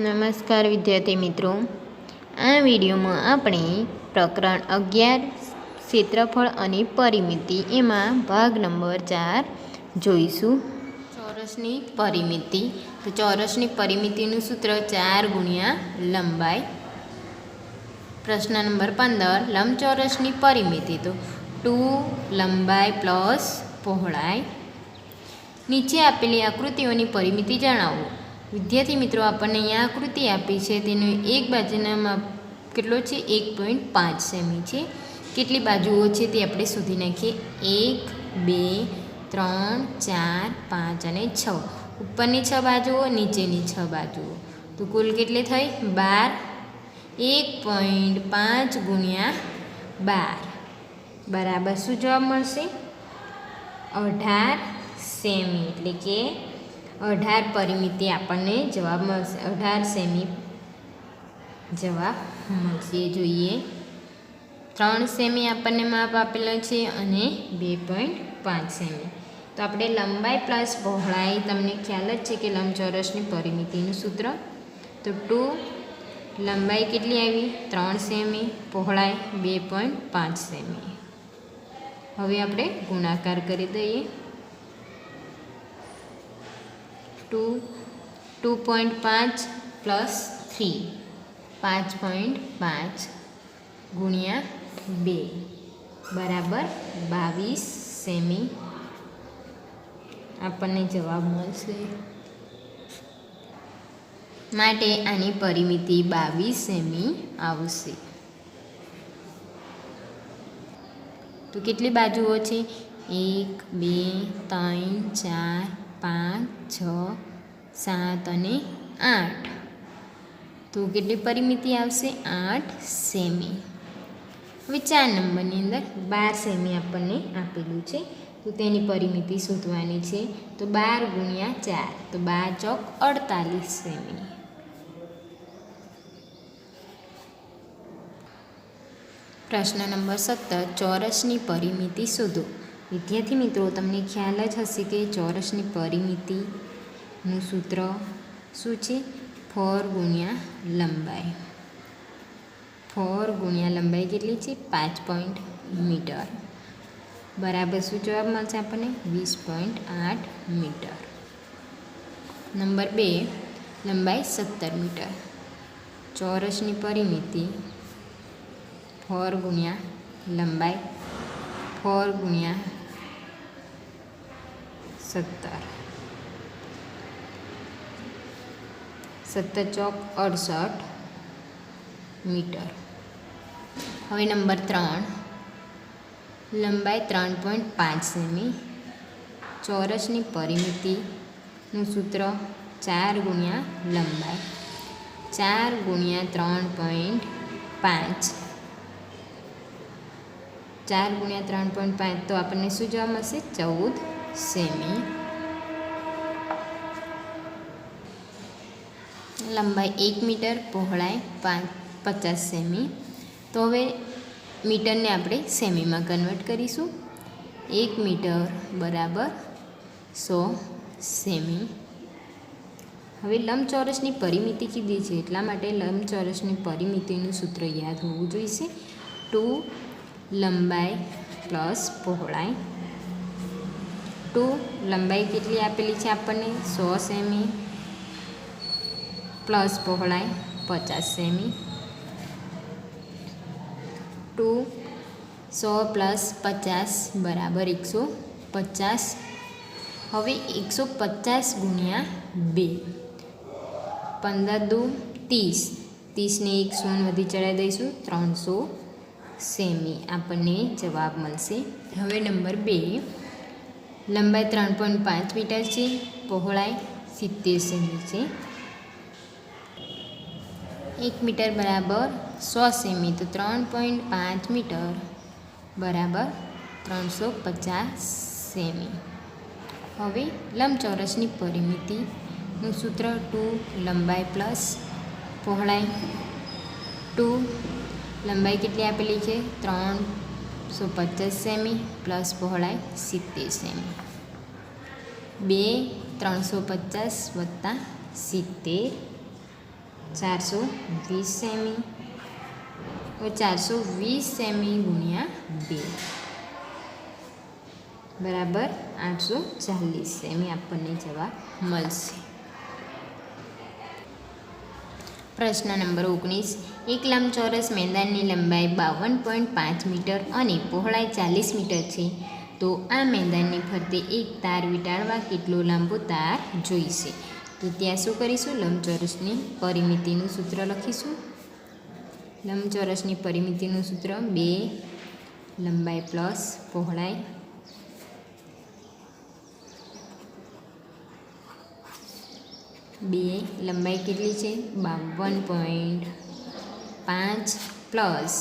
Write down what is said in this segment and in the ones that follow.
નમસ્કાર વિદ્યાર્થી મિત્રો, આ વિડીયોમાં આપણે પ્રકરણ 11 ક્ષેત્રફળ અને પરિમિતિ એમાં ભાગ નંબર 4 જોઈશું. ચોરસની પરિમિતિ. તો ચોરસની પરિમિતિનું સૂત્ર 4 ગુણ્યા લંબાઈ. પ્રશ્ન નંબર 15, લંબચોરસની પરિમિતિ. તો 2 લંબાઈ પ્લસ પહોળાઈ. નીચે આપેલી આકૃતિઓની પરિમિતિ જણાવો. વિદ્યાર્થી મિત્રો, આપણને અહીંયા આકૃતિ આપી છે, તેનો એક બાજુના માપ કેટલો છે? 1.5 સેમી છે. કેટલી બાજુઓ છે તે આપણે શોધી નાખીએ. 1 2 3 4 5 અને 6. ઉપરની 6 બાજુઓ, નીચેની 6 બાજુઓ, તો કુલ કેટલી થઈ? 12. 1.5 ગુણ્યા 12 બરાબર શું જવાબ મળશે? 18 સેમી. એટલે કે 18 પરિમિતિ આપણને જવાબ મળશે. 18 સેમી જવાબ મળશે. જોઈએ, 3 સેમી આપણને માપ આપેલો છે અને 2.5 સેમી. તો આપણે લંબાઈ પ્લસ પહોળાઈ, તમને ખ્યાલ જ છે કે લંબચોરસની પરિમિતિનું સૂત્ર. તો 2 લંબાઈ કેટલી આવી? 3 સેમી, પહોળાઈ 2.5 સેમી. હવે આપણે ગુણાકાર કરી દઈએ. 2.5 પ્લસ 3 5.5 ગુણ્યા 2 બરાબર 22 સેમી આપણને જવાબ મળશે. માટે આની પરિમિતિ 22 સેમી આવશે. તો કેટલી બાજુઓ છે? 1 2 3 4 5 6 7 અને 8. તો કેટલી પરિમિતિ આવશે? 8 સેમી. હવે 4 નંબરની અંદર 12 સેમી આપણને આપેલું છે, તો તેની પરિમિતિ શોધવાની છે. તો 12 ગુણ્યા 4, તો 12 ચોક 48 સેમી. પ્રશ્ન નંબર 17, ચોરસની પરિમિતિ શોધો. વિદ્યાર્થી મિત્રો, તમને ખ્યાલ જ હશે કે ચોરસની પરિમિતિનું સૂત્ર શું છે? 4 ગુણ્યા લંબાઈ. 4 ગુણ્યા લંબાઈ કેટલી છે? 5 મીટર બરાબર શું જવાબ મળશે આપણને? 20.8 મીટર. નંબર 2, લંબાઈ 17 મીટર. ચોરસની પરિમિતિ 4 ગુણ્યા લંબાઈ, 4 ગુણ્યા 17, 17 ચોક 68 મીટર. હવે નંબર 3, લંબાઈ 3.5 સેમી. ચોરસની પરિમિતિનું સૂત્ર 4 ગુણ્યા લંબાઈ, 4 ગુણ્યા 3.5, 4 ગુણ્યા 3.5, તો આપણને શું જવાબ મળશે? 14 સેમી. લંબાઈ 1 મીટર, પહોળાઈ 50 સેમી. તો હવે મીટરને આપણે સેમીમાં કન્વર્ટ કરીશું. 1 મીટર બરાબર 100 સેમી. હવે લંબચોરસની પરિમિતિ કીધી છે, એટલા માટે લંબચોરસની પરિમિતિનું સૂત્ર યાદ હોવું જોઈશે. 2 લંબાઈ પ્લસ પહોળાઈ. 2 લંબાઈ કેટલી આપેલી છે આપણને? 100 સેમી પ્લસ પહોળાઈ 50 સેમી. 2 100 પ્લસ 50 બરાબર 150. હવે 150 ગુણ્યા 2, 15 દુ 30, 30ને એક શૂન્ય વધી ચડાવી દઈશું, 300 સેમી આપણને જવાબ મળશે. હવે નંબર 2, લંબાઈ 3.5 મીટર છે, પહોળાઈ 70 સેમી છે. 1 મીટર બરાબર 100 સેમી, તો 3.5 મીટર બરાબર 350 સેમી. હવે લંબચોરસની પરિમિતિનું સૂત્ર 2 લંબાઈ પ્લસ પહોળાઈ. 2 લંબાઈ કેટલી આપેલી છે? 350 સેમી પ્લસ પહોળાઈ 70 સેમી. 2 350 વત્તા 70 420 સેમી, તો 420 સેમી ગુણ્યા 2 બરાબર 840 સેમી આપણને જવાબ મળશે. પ્રશ્ન નંબર 19. એક લંબચોરસ મેદાનની લંબાઈ 52.5 મીટર અને પહોળાઈ 40 મીટર છે, તો આ મેદાનની ફરતે એક તાર વીંટાળવા કેટલો લાંબો તાર જોઈશે? તો ત્યાં શું કરીશું? લંબચોરસની પરિમિતિનું સૂત્ર લખીશું. લંબચોરસની પરિમિતિનું સૂત્ર 2 લંબાઈ પ્લસ પહોળાઈ લંબાઈ કેટલી છે? 52.5 પ્લસ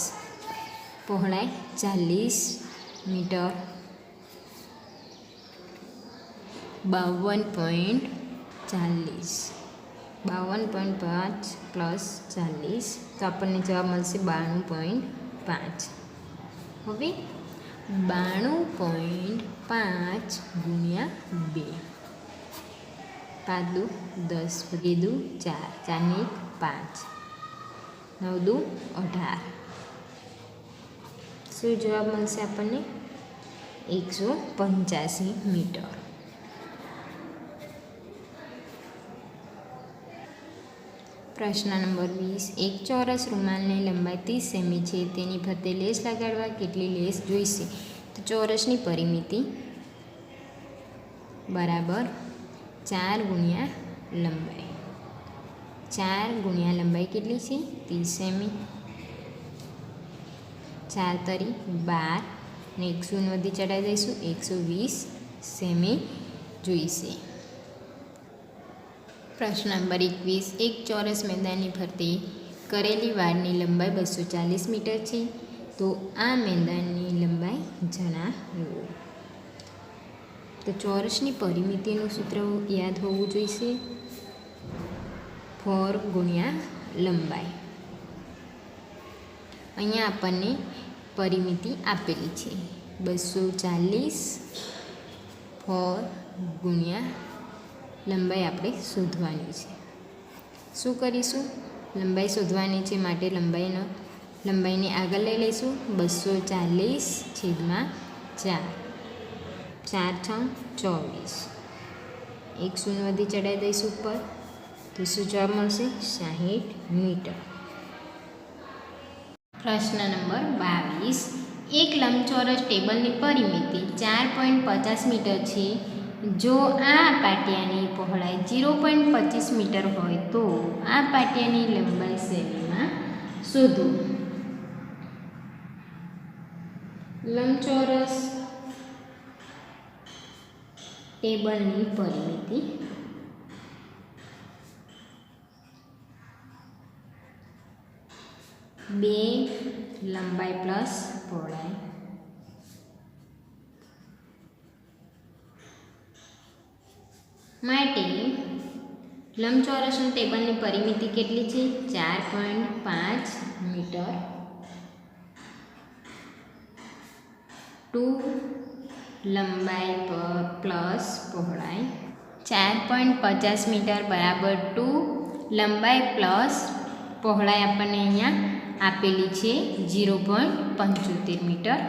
પહોળાઈ 40 મીટર. 52.5 પ્લસ 40, તો આપણને જવાબ મળશે 92.5. હવે 92.5 ગુણ્યા 2, 5 દુ 10, 2 દુ 4, 4 ને 5, 9 દુ 18. શું જવાબ મળશે આપણને? 185 મીટર. પ્રશ્ન નંબર 20. એક ચોરસ રૂમાલની લંબાઈ 30 સેમી છે, તેની ફરતે લેસ લગાડવા કેટલી લેસ જોઈશે? તો ચોરસની પરિમિતિ બરાબર 4 ગુણ્યા લંબાઈ. 4 ગુણ્યા લંબાઈ કેટલી છે? 30 સેમી. 4 તરી 12 ને 100 વધી ચડાવી દઈશું, 120 સેમી જોઈશે. પ્રશ્ન નંબર 21. એક ચોરસ મેદાનની ફરતે કરેલી વાડની લંબાઈ 240 મીટર છે, તો આ મેદાનની લંબાઈ જણાવો. તો ચોરસની પરિમિતિનું સૂત્ર યાદ હોવું જોઈશે. 4 ગુણ્યા લંબાઈ. અહીંયા આપણને પરિમિતિ આપેલી છે 240. 4 ગુણ્યા લંબાઈ આપણે શોધવાની છે. શું કરીશું? લંબાઈ શોધવાની છે, માટે લંબાઈને આગળ લઈ લઈશું. 240 છેદમાં 4, 4 6 24, 100 વધી ચડાવી દઈશું ઉપર, તો શું જવાબ મળશે? 60 મીટર. પ્રશ્ન નંબર 22. એક લંબચોરસ ટેબલની પરિમિતિ 4.50 મીટર છે. જો આ પાટિયાની પહોળાઈ 0.25 મીટર હોય, તો આ પાટિયાની લંબાઈ સેમીમાં શોધો. લંબચોરસ ટેબલની પરિમિતિ 2 લંબાઈ પ્લસ પહોળાઈ માટે લંબચોરસનું ટેબલની પરિમિતિ કેટલી છે? 4.5 મીટર. 2 લંબાઈ પ્લસ પહોળાઈ. 4.50 મીટર બરાબર 2 લંબાઈ પ્લસ પહોળાઈ આપણને અહીંયા આપેલી છે 0.75 મીટર.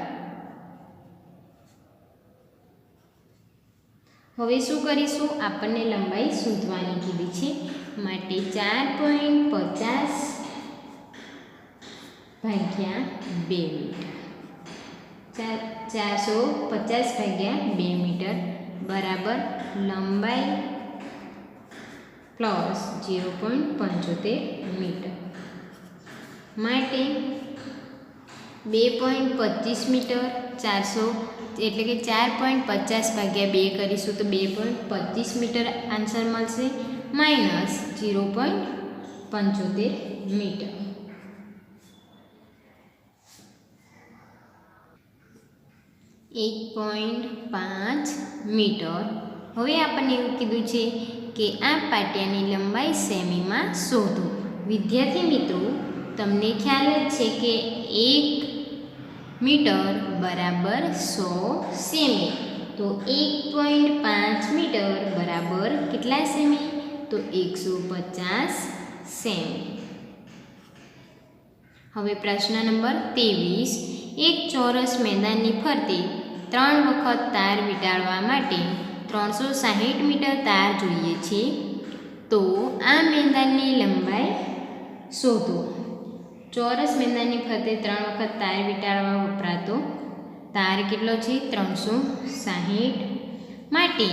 હવે શું કરીશું? આપણને લંબાઈ શોધવાની કીધી છે, માટે 4.50 ભાગ્યા 2 મીટર. 450 ભાગ્યા 2 મીટર બરાબર લંબાઈ પ્લસ 0.75 મીટર. માટે 2.25 મીટર 400 એટલે કે 4.50 ભાગ્યા 2 કરીશું તો 2.25 મીટર આન્સર મળશે, માઇનસ 0.75 મીટર. .5 મીટર. હવે આપણને એવું કીધું છે કે આ પાટિયાની લંબાઈ સેમીમાં શોધો. વિદ્યાર્થી મિત્રો, તમને ખ્યાલ જ છે કે 1 મીટર બરાબર 100 સેમી. તો 1.5 મીટર બરાબર કેટલા સેમી? તો 150 સેમી. હવે પ્રશ્ન નંબર 23, એક ચોરસ મેદાનની ફરતે 3 વખત તાર વીંટાળવા માટે 360 મીટર તાર જોઈએ છે, તો આ મેદાનની લંબાઈ શોધો. ચોરસ મેદાનની ફરતે 3 વખત તાર વીંટાળવા વપરાતો તાર કેટલો છે? 360. માટે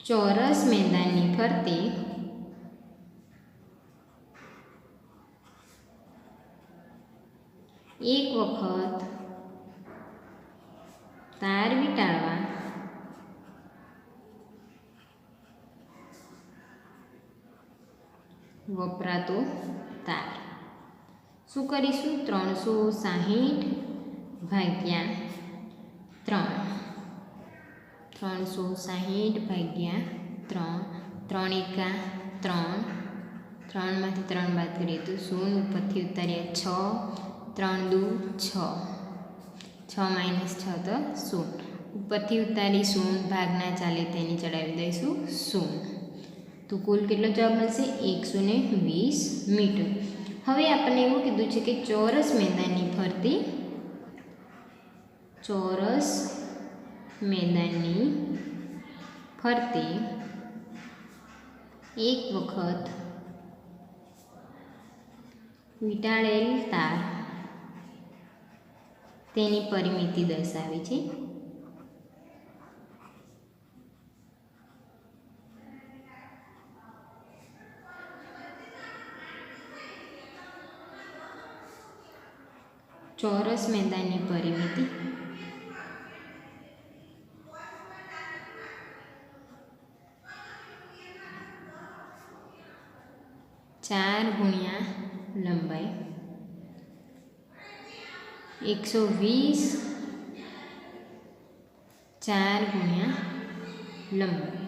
ચોરસ મેદાનની ફરતે એક વખત તાર વીંટાળવા વપરાતો તાર શું કરીશું? 360 ભાગ્યા 3. 360 ભાગ્યા 3. 3 એકા 3. 3માંથી 3 બાદ કરીએ તો 0. ઉપરથી ઉતાર્યા 6. 3 દુ 6. 6 માઇનસ 6 તો 0. ઉપરથી ઉતારી 0 ભાગના ચાલે તેની ચડાવી દઈશું 0. તો કુલ કેટલો જવાબ મળશે? 120 મીટર. હવે આપણને એવું કીધું છે કે ચોરસ મેદાનની ફરતે એક વખત વીંટાળેલ તાર તેની પરિમિતિ દર્શાવે છે. ચોરસ મેદાનની પરિમિતિ 4 ગુણ્યા લંબાઈ 120. 4 ગુણ્યા લંબાઈ.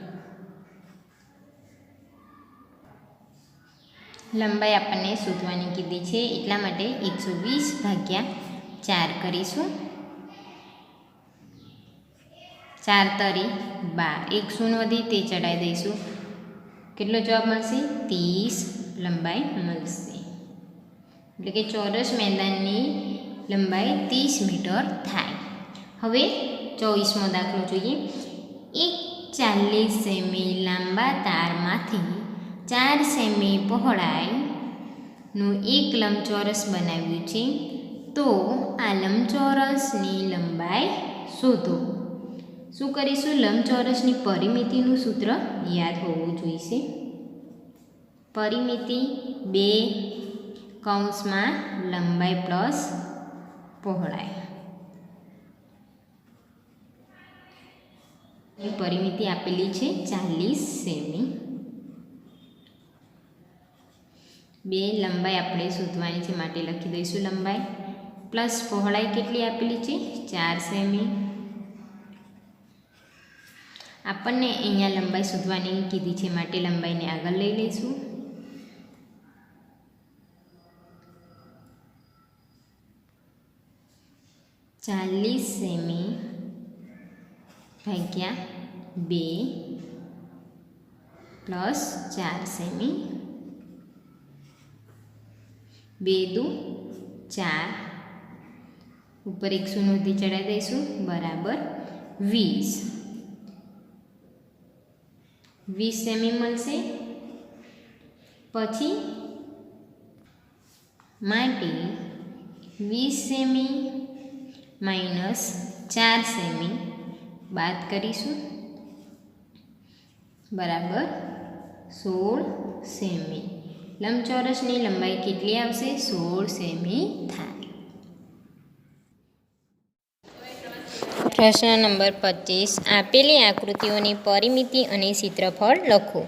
લંબાઈ આપણને શોધવાની કીધી છે, એટલા માટે 120 ભાગ્યા 4 કરીશું. 4 તરી 12. 1 શૂન્ય વધી તે ચડાવી દઈશું. કેટલો જવાબ મળશે? 30 લંબાઈ મળશે. એટલે કે ચોરસ મેદાનની લંબાઈ 30 મીટર થાય. હવે 24મો દાખલો જોઈએ. એક 40 સેમી લાંબા તારમાંથી 4 સેમી પહોળાઈનું એક લંબચોરસ બનાવ્યું છે, તો આ લંબચોરસની લંબાઈ શોધો. શું કરીશું? લંબચોરસની પરિમિતિનું સૂત્ર યાદ હોવું જોઈશે. પરિમિતિ 2 કૌંસમાં લંબાઈ પ્લસ પહોળાઈ. પરિમિતિ આપેલી છે 40 સેમી. 2 લંબાઈ આપણે શોધવાની છે, માટે લખી દઈશું લંબાઈ પ્લસ પહોળાઈ કેટલી આપેલી છે? 4 સેમી. આપણને અહીંયા લંબાઈ શોધવાની કીધી છે, માટે લંબાઈને આગળ લઈ લઈશું. 40 સેમી ભાગ્યા 2 પ્લસ 4 સેમી. 2 દુ 4. ઉપર 100 નોંધી ચડાવી દઈશું બરાબર 20. 20 સેમી મળશે. પછી માટે 20 સેમી માઇનસ 4 સેમી બાદ કરીશું બરાબર 16 સેમી. લંબચોરસની લંબાઈ કેટલી આવશે? 16 સેમી થાય. પ્રશ્ન નંબર 25. આપેલી આકૃતિઓની પરિમિતિ અને ક્ષેત્રફળ લખો.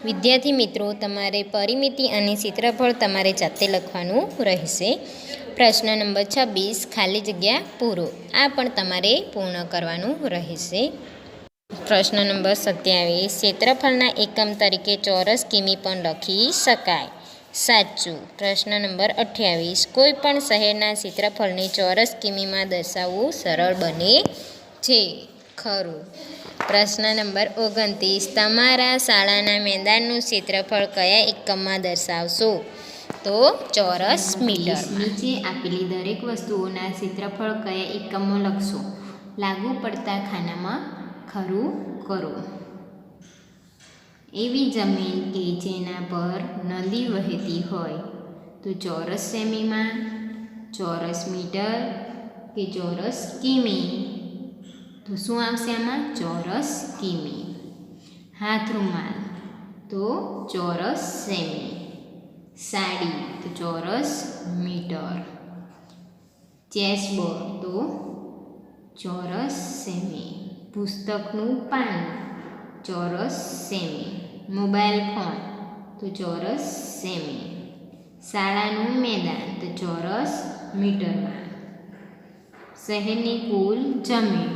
વિદ્યાર્થી મિત્રો, તમારે પરિમિતિ અને ક્ષેત્રફળ તમારે જાતે લખવાનું રહેશે. પ્રશ્ન નંબર 26. ખાલી જગ્યા પૂરો. આ પણ તમારે પૂર્ણ કરવાનું રહેશે. પ્રશ્ન નંબર 27. ક્ષેત્રફળના એકમ તરીકે ચોરસ કિમી પણ લખી શકાય. સાચું. પ્રશ્ન નંબર 28. કોઈ પણ શહેરના ક્ષેત્રફળને ચોરસ કિમીમાં દર્શાવવું સરળ બને છે. ખરું. પ્રશ્ન નંબર 29. તમારા શાળાના મેદાનનું ક્ષેત્રફળ કયા એકમમાં દર્શાવશો? તો ચોરસ મીટરમાં. નીચે આપેલી દરેક વસ્તુઓના ક્ષેત્રફળ કયા એકમમાં લખશો? લાગુ પડતા ખાનામાં ખરું કરો. એવી જમીન કે જેના પર નદી વહેતી હોય તો ચોરસ સેમીમાં, ચોરસ મીટર કે ચોરસ કિમી. તો શું આવશે આમાં? ચોરસ કિમી. હાથ રૂમાલ તો ચોરસ સેમી. સાડી તો ચોરસ મીટર. ચેસબોર્ડ તો ચોરસ સેમી. પુસ્તકનું પાન ચોરસ સેમી. મોબાઈલ ફોન તો ચોરસ સેમી. શાળાનું મેદાન તો ચોરસ મીટરમાં. શહેરની કુલ જમીન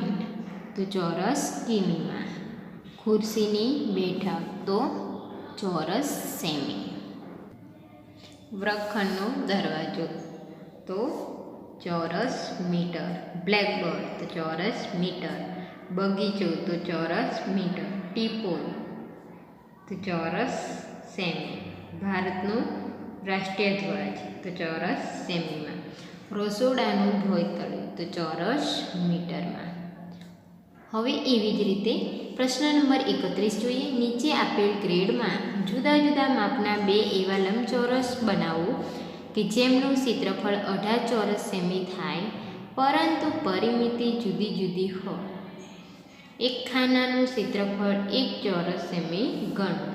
તો ચોરસ કિમીમાં. ખુરશીની બેઠક તો ચોરસ સેમી. વર્ગખંડનો દરવાજો તો ચોરસ મીટર. બ્લેકબોર્ડ તો ચોરસ મીટર. બગીચો તો ચોરસ મીટર. ટીપોલ તો ચોરસ સેમી. ભારતનો રાષ્ટ્રીય ધ્વજ તો ચોરસ સેમીમાં. રસોડાનું ભોંયતળિયું તો ચોરસ મીટરમાં. હવે એવી જ રીતે પ્રશ્ન નંબર 31 જોઈએ. નીચે આપેલ ગ્રેડમાં જુદા જુદા માપના બે એવા લંબચોરસ બનાવો કે જેમનું ક્ષેત્રફળ 18 ચોરસ સેમી થાય પરંતુ પરિમિતિ જુદી જુદી હોય. એક ખાનાનું ક્ષેત્રફળ 1 ચોરસ સેમી ગણો.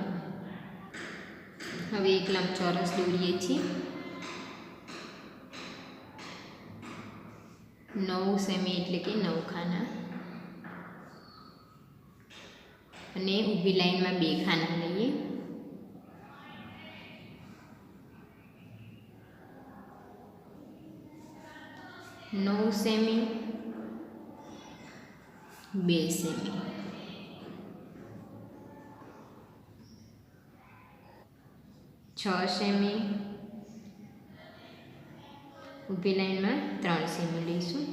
હવે એક લંબચોરસ દોરીએ છીએ. 9 સેમી એટલે કે 9 ખાના અને ઊભી લાઈનમાં 2 ખાના લઈએ. નવ સેમી 2 સેમી. 6 સેમી ઊભી લાઈનમાં 3 સેમી લઈશું.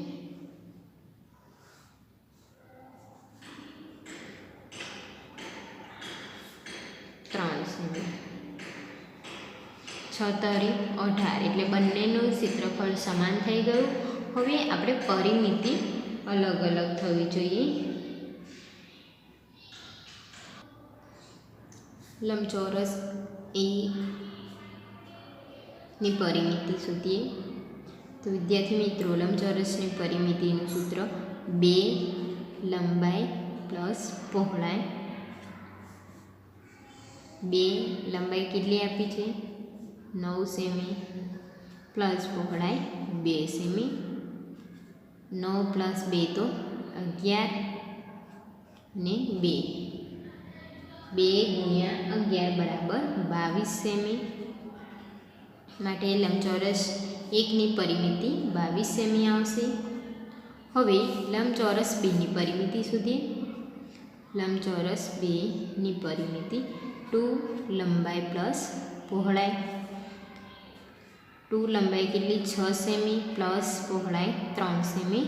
3 સેમી. 6 તરી 18 એટલે બંનેનું ક્ષેત્રફળ સમાન થઈ ગયું. હવે આપણે પરિમિતિ અલગ અલગ થવી જોઈએ. લંબચોરસ એ ની પરિમિતિ શોધીએ. તો વિદ્યાર્થી મિત્રો, લંબચોરસની પરિમિતિનું સૂત્ર 2 લંબાઈ પ્લસ પહોળાઈ. 2 લંબાઈ કેટલી આપી છે? 9 સેમી પ્લસ પહોળાઈ 2 સેમી. 9 પ્લસ 2 તો 11 ને 2 ગુણ્યા 11 બરાબર 22 સેમી. માટે લંબચોરસ એકની પરિમિતિ 22 સેમી આવશે. હવે લંબચોરસ બેની પરિમિતિ શોધીએ. લંબચોરસ બેની પરિમિતિ 2 લંબાઈ પ્લસ પહોળાઈ. 2 લંબાઈ કેટલી? 6 સેમી પ્લસ પહોળાઈ 3 સેમી.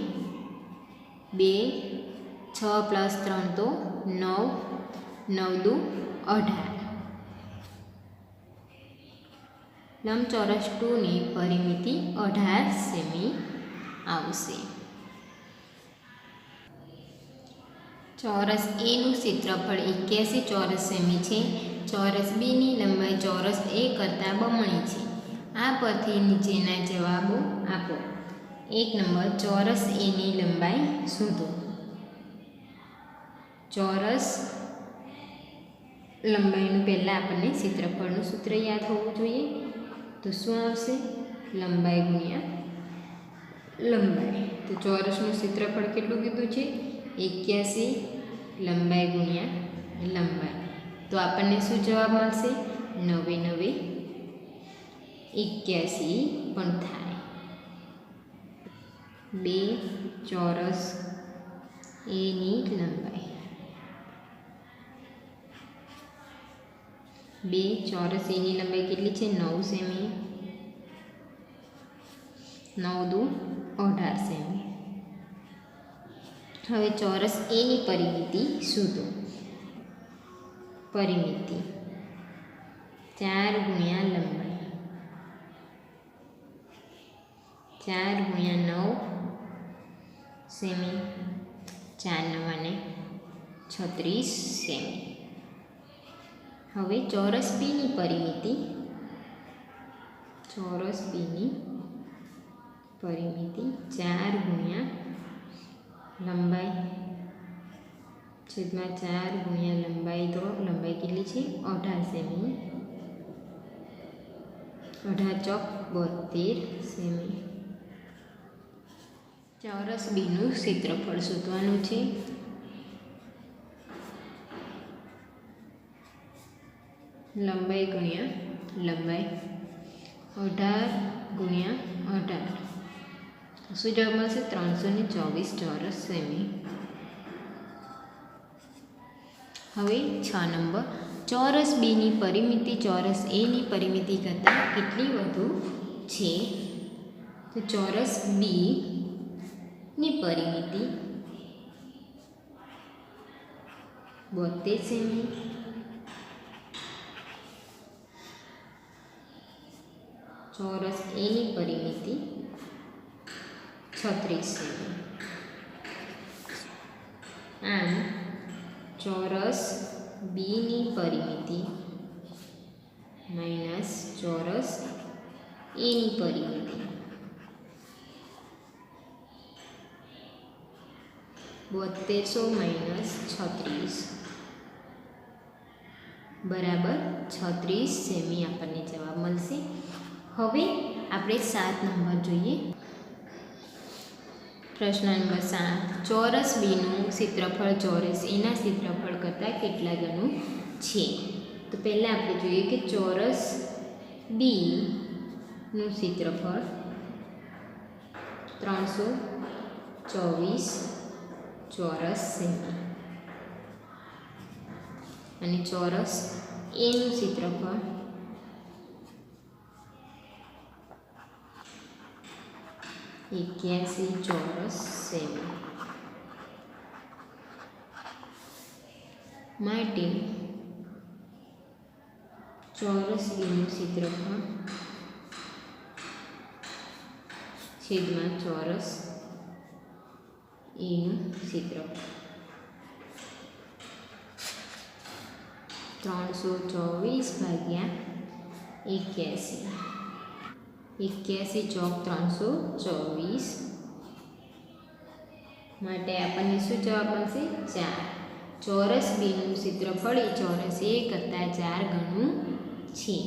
2 6 પ્લસ 3 તો 9. 9 દુ 18. લંબચોરસ 2ની પરિમિતિ 18 સેમી આવશે. ચોરસ એનું ક્ષેત્રફળ 81 ચોરસ સેમી છે. ચોરસ બીની લંબાઈ ચોરસ એ કરતાં બમણી છે. આ પરથી નીચેના જવાબો આપો. 1 નંબર, ચોરસ એની લંબાઈ શોધો. ચોરસ લંબાઈનું પહેલાં આપણને ક્ષેત્રફળનું સૂત્ર યાદ હોવું જોઈએ. તો શું આવશે? લંબાઈ ગુણ્યા લંબાઈ. તો ચોરસનું ક્ષેત્રફળ કેટલું કીધું છે? 81 લંબાઈ ગુણ્યા લંબાઈ. તો આપણને શું જવાબ મળશે? 9 9 81 પણ થાય. 2 ચોરસ એની લંબાઈ. 2 ચોરસ એની લંબાઈ કેટલી છે? 9 સેમી. 9 દુ 18 સેમી. હવે ચોરસ એની પરિમિતિ શોધો. પરિમિતિ 4 ગુણ્યા લંબાઈ. 4 ગુણ્યા 9 સેમી, 4 નવાને 36 સેમી. હવે ચોરસ બીની પરિમિતિ, ચોરસ બીની પરિમિતિ 4 ગુણ્યા લંબાઈ છેદમાં 4 ગુણ્યા લંબાઈ, તો લંબાઈ કેટલી છે 18 સેમી, 18 ચોક 72 સેમી. ચોરસ બીનું ક્ષેત્રફળ શોધવાનું છે. લંબાઈ ગુણ્યા લંબાઈ 18 ગુણ્યા 18, શું જવાબ મળશે 324 ચોરસ સેમી. હવે 6 નંબર, ચોરસ બીની પરિમિતિ ચોરસ એની પરિમિતિ કરતાં કેટલી વધુ છે? તો ચોરસ બીની પરિમિતિ 72 સેમી, ચોરસ એની પરિમિતિ 36 સેમી. આમ ચોરસ બીની પરિમિતિ માઇનસ ચોરસ એની પરિમિતિ 7200 માઇનસ 36 બરાબર 36 સેમી આપણને જવાબ મળશે. હવે આપણે 7 નંબર જોઈએ. પ્રશ્ન નંબર 7, ચોરસ બીનું ક્ષેત્રફળ ચોરસ એના ક્ષેત્રફળ કરતાં કેટલા ગણું છે? તો પહેલાં આપણે જોઈએ કે ચોરસ બીનું ક્ષેત્રફળ 324 ચોરસ સેમી અને ચોરસ એનું ક્ષેત્રફળ 81 ચોરસ સેમી. માટે ચોરસ બીનું ક્ષેત્રફળ છેદમાં ચોરસ એનું ક્ષેત્રફળ 324 ભાગ્યા 81, 81 ચોક 324, માટે આપણને શું જવાબ મળશે 4. ચોરસ બીનું ક્ષેત્રફળ એ ચોરસ એ કરતાં 4 ગણું છે.